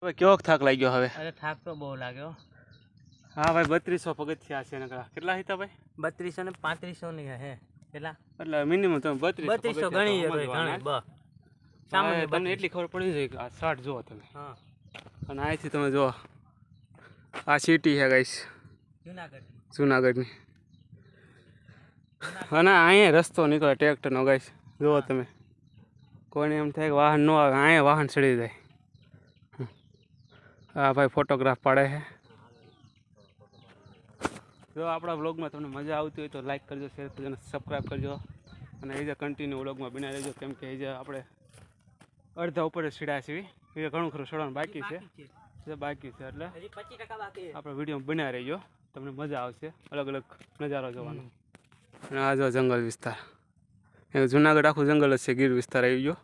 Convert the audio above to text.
હવે કેવો થાક લાગ્યો હવે? અરે થાક તો બહુ લાગ્યો. હા ભાઈ 3200 પગથિયા છે નકળા. કેટલા હતા ભાઈ? 3200 ને 3500 ની હે. કેટલા? એટલે મિનિમમ તમે 3200 ગણી ગણી બ. સામાન્ય તમને એટલી ખબર પડી જાય કે આ 60 જુઓ તમે. હા. અને અહીંથી તમે જુઓ આ સિટી છે ગાઈસ જુનાગઢની. અને અહીંયા રસ્તો નીકળે ટ્રેક્ટરનો ગાઈસ જુઓ તમે. કોઈને એમ થાય કે વાહન ન આવે, અહીંયા વાહન ચડી જાય. હા ભાઈ ફોટોગ્રાફ પાડે છે. જો આપણા વ્લોગમાં તમને મજા આવતી હોય તો લાઈક કરજો, શેર કરજો અને સબસ્ક્રાઈબ કરજો. અને એ જે કન્ટિન્યુ વ્લોગમાં બના રહેજો, કેમ કે એ જે આપણે અડધા ઉપર સીડા છીએ, એ ઘણું ખરું ચડવાનું બાકી છે એટલે આપણે વિડીયો બના રહીજો, તમને મજા આવશે અલગ અલગ નજારો જોવાનો. અને આ જો જંગલ વિસ્તાર, જુનાગઢ આખું જંગલ જ છે, ગીર વિસ્તાર આવી ગયો.